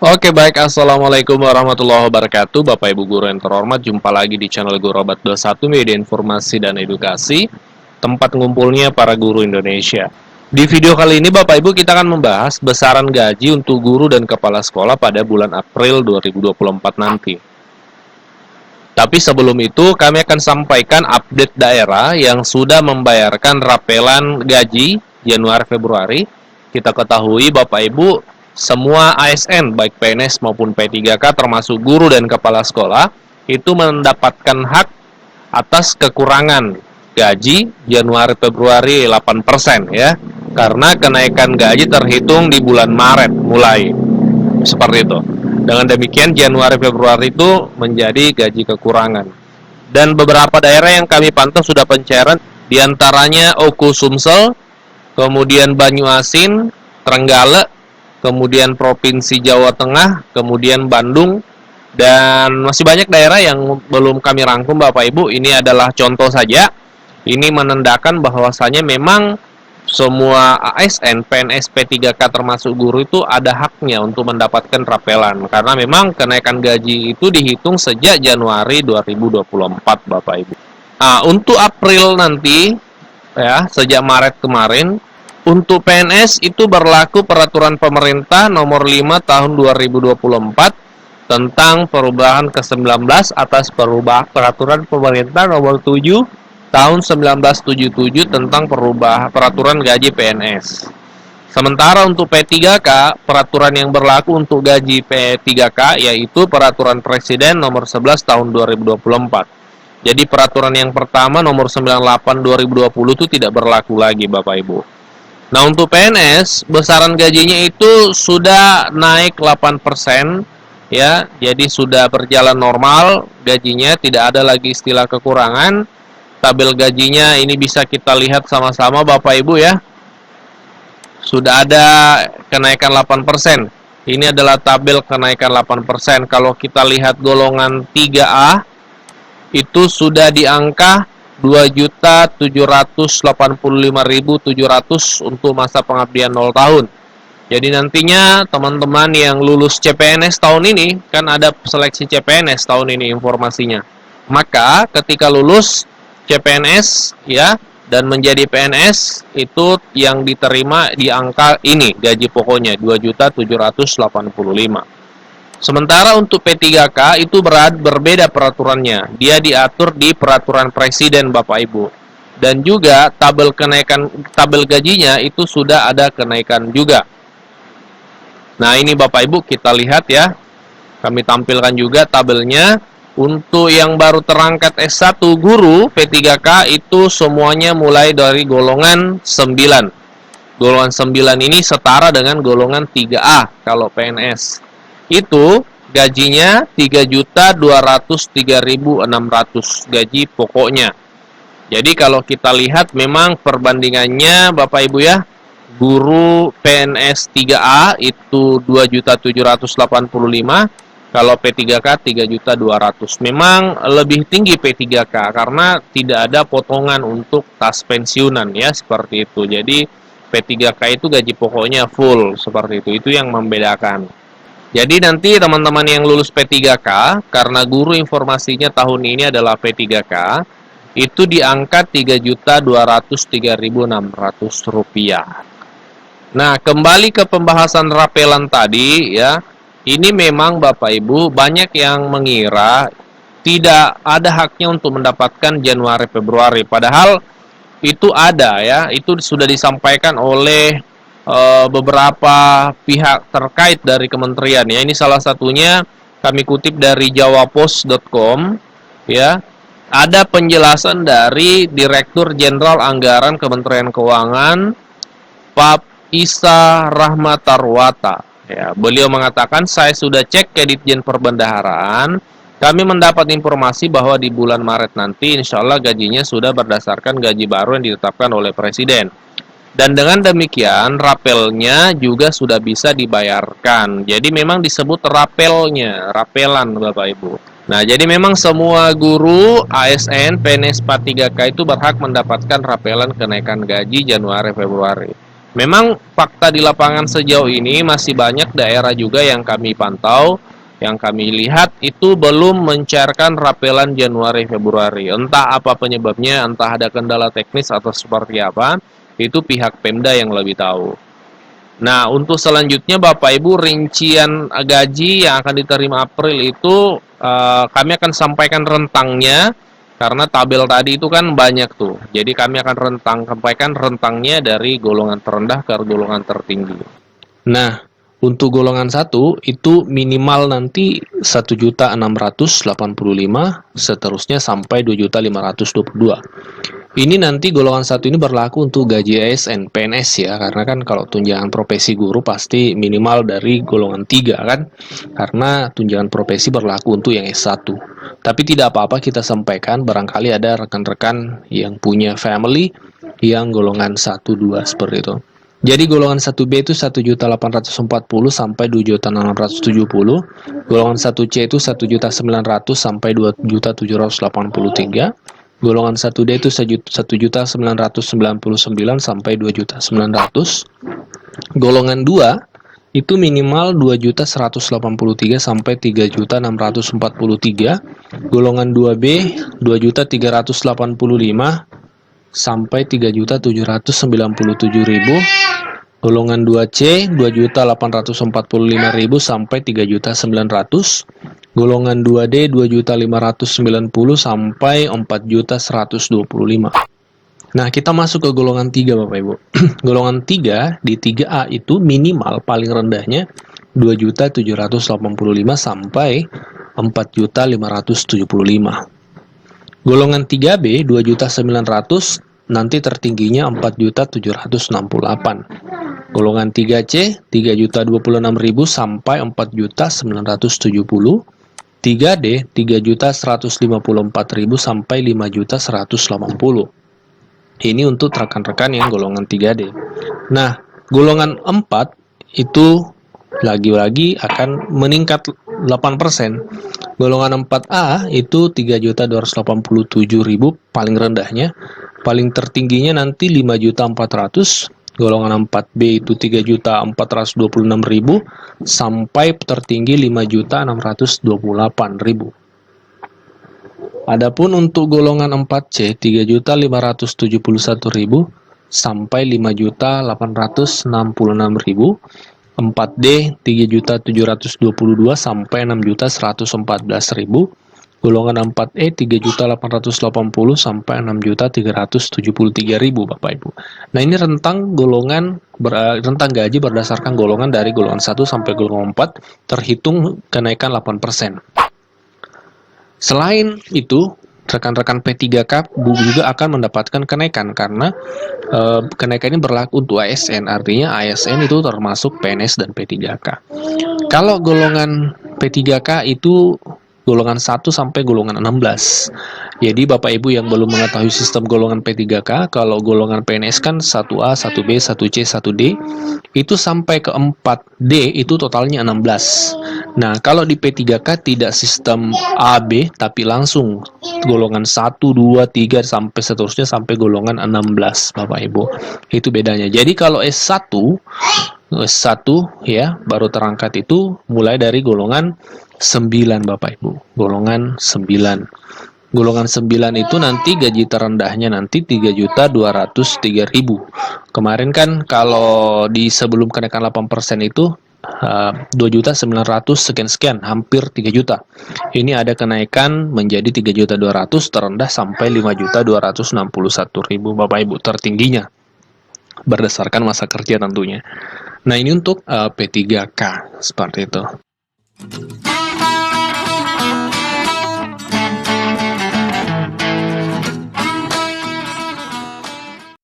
Oke baik, Assalamualaikum warahmatullahi wabarakatuh Bapak Ibu Guru yang terhormat. Jumpa lagi di channel Guru Obat 21 Media Informasi dan Edukasi, tempat ngumpulnya para guru Indonesia. Di video kali ini Bapak Ibu kita akan membahas besaran gaji untuk guru dan kepala sekolah pada bulan April 2024 nanti. Tapi sebelum itu kami akan sampaikan update daerah yang sudah membayarkan rapelan gaji Januari-Februari. Kita ketahui Bapak Ibu, semua ASN baik PNS maupun P3K termasuk guru dan kepala sekolah itu mendapatkan hak atas kekurangan gaji Januari-Februari 8% ya. Karena kenaikan gaji terhitung di bulan Maret mulai. Seperti itu. Dengan demikian Januari-Februari itu menjadi gaji kekurangan. Dan beberapa daerah yang kami pantau sudah pencairan, diantaranya Oku Sumsel, kemudian Banyuasin, Trenggalek, kemudian Provinsi Jawa Tengah, kemudian Bandung, dan masih banyak daerah yang belum kami rangkum Bapak Ibu. Ini adalah contoh saja. Ini menandakan bahwasanya memang semua ASN, PNS, P3K termasuk guru itu ada haknya untuk mendapatkan rapelan. Karena memang kenaikan gaji itu dihitung sejak Januari 2024 Bapak Ibu. Nah, untuk April nanti, ya sejak Maret kemarin, untuk PNS itu berlaku peraturan pemerintah nomor 5 tahun 2024 tentang perubahan ke-19 atas peraturan pemerintah nomor 7 tahun 1977 tentang peraturan gaji PNS. Sementara untuk P3K, peraturan yang berlaku untuk gaji P3K yaitu peraturan Presiden nomor 11 tahun 2024. Jadi peraturan yang pertama nomor 98 2020 itu tidak berlaku lagi Bapak Ibu. Nah, untuk PNS, besaran gajinya itu sudah naik 8%, ya. Jadi sudah berjalan normal gajinya, tidak ada lagi istilah kekurangan. Tabel gajinya ini bisa kita lihat sama-sama Bapak Ibu ya. Sudah ada kenaikan 8%. Ini adalah tabel kenaikan 8%. Kalau kita lihat golongan 3A, itu sudah di angka 2.785.700 untuk masa pengabdian 0 tahun. Jadi nantinya teman-teman yang lulus CPNS tahun ini, kan ada seleksi CPNS tahun ini informasinya. Maka ketika lulus CPNS ya dan menjadi PNS itu yang diterima di angka ini gaji pokoknya 2.785. Sementara untuk P3K itu berbeda peraturannya. Dia diatur di peraturan Presiden Bapak Ibu. Dan juga tabel gajinya itu sudah ada kenaikan juga. Nah, ini Bapak Ibu kita lihat ya. Kami tampilkan juga tabelnya. Untuk yang baru terangkat S1 guru P3K itu semuanya mulai dari golongan 9. Golongan 9 ini setara dengan golongan 3A kalau PNS. Itu gajinya 3.203.600 gaji pokoknya. Jadi kalau kita lihat memang perbandingannya Bapak Ibu ya, guru PNS 3A itu 2.785, kalau P3K 3.200. Memang lebih tinggi P3K karena tidak ada potongan untuk tas pensiunan ya, seperti itu. Jadi P3K itu gaji pokoknya full seperti itu. Itu yang membedakan. Jadi nanti teman-teman yang lulus P3K, karena guru informasinya tahun ini adalah P3K, itu di angka Rp3.203.600. Nah, kembali ke pembahasan rapelan tadi ya. Ini memang Bapak Ibu banyak yang mengira tidak ada haknya untuk mendapatkan Januari-Februari. Padahal itu ada ya, itu sudah disampaikan oleh beberapa pihak terkait dari kementerian ya. Ini salah satunya kami kutip dari jawapos.com ya. Ada penjelasan dari Direktur Jenderal Anggaran Kementerian Keuangan Pak Isa Rahmatarwata. Ya, beliau mengatakan, saya sudah cek ke Ditjen Perbendaharaan, kami mendapat informasi bahwa di bulan Maret nanti insya Allah gajinya sudah berdasarkan gaji baru yang ditetapkan oleh Presiden. Dan dengan demikian rapelnya juga sudah bisa dibayarkan. Jadi memang disebut rapelnya, rapelan Bapak Ibu. Nah, jadi memang semua guru, ASN, PNS, P3K itu berhak mendapatkan rapelan kenaikan gaji Januari-Februari. Memang fakta di lapangan sejauh ini masih banyak daerah juga yang kami pantau, yang kami lihat itu belum mencairkan rapelan Januari Februari. Entah apa penyebabnya, entah ada kendala teknis atau seperti apa, itu pihak Pemda yang lebih tahu. Nah, untuk selanjutnya Bapak Ibu, rincian gaji yang akan diterima April itu kami akan sampaikan rentangnya, karena tabel tadi itu kan banyak tuh. Jadi kami akan sampaikan rentangnya dari golongan terendah ke golongan tertinggi. Nah, untuk golongan 1 itu minimal nanti 1.685, seterusnya sampai 2.522. Ini nanti golongan 1 ini berlaku untuk gaji ASN, PNS ya, karena kan kalau tunjangan profesi guru pasti minimal dari golongan 3 kan, karena tunjangan profesi berlaku untuk yang S1. Tapi tidak apa-apa kita sampaikan, barangkali ada rekan-rekan yang punya family yang golongan 1, 2 seperti itu. Jadi golongan 1B itu 1.840 sampai 2.670, golongan 1C itu 1.900 sampai 2.783, golongan 1D itu 1.999 sampai 2.900, golongan 2 itu minimal 2.183 sampai 3.643, golongan 2B 2.385 sampai 3.797.000, golongan 2C 2.845.000 sampai 3.900.000, golongan 2D 2.590 sampai 4.125.000. Nah, kita masuk ke golongan 3 Bapak Ibu. Golongan 3 di 3A itu minimal paling rendahnya 2.785 sampai 4.575. Golongan 3B 2.900, nanti tertingginya 4.768. Golongan 3C 3.026.000 sampai 4.970. 3D 3.154.000 sampai 5.180. Ini untuk rekan-rekan yang golongan 3D. Nah, golongan 4 itu lagi-lagi akan meningkat 8%. Golongan 4A itu 3.287.000 paling rendahnya, paling tertingginya nanti 5.400.000. Golongan 4B itu 3.426.000 sampai tertinggi 5.628.000. Adapun untuk golongan 4C 3.571.000 sampai 5.866.000, 4D 3.722 sampai 6.114.000, golongan 4E 3.880 sampai 6.373.000 Bapak Ibu. Nah, ini rentang gaji berdasarkan golongan dari golongan 1 sampai golongan 4 terhitung kenaikan 8%. Selain itu, rekan-rekan P3K juga akan mendapatkan kenaikan karena kenaikan ini berlaku untuk ASN, artinya ASN itu termasuk PNS dan P3K. Kalau golongan P3K itu golongan 1 sampai golongan 16. Jadi Bapak Ibu yang belum mengetahui sistem golongan P3K, kalau golongan PNS kan 1A, 1B, 1C, 1D, itu sampai ke 4D itu totalnya 16. Nah, kalau di P3K tidak sistem A, B, tapi langsung golongan 1, 2, 3, sampai seterusnya sampai golongan 16 Bapak Ibu. Itu bedanya. Jadi kalau S1 ya, baru terangkat itu mulai dari golongan 9 Bapak Ibu. Golongan 9. Golongan 9 itu nanti gaji terendahnya nanti 3.203.000. Kemarin kan kalau di sebelum kenaikan 8% itu 2.900 sekian, hampir 3 juta. Ini ada kenaikan menjadi 3.200.000, terendah sampai 5.261.000 Bapak Ibu, tertingginya berdasarkan masa kerja tentunya. Nah, ini untuk P3K seperti itu.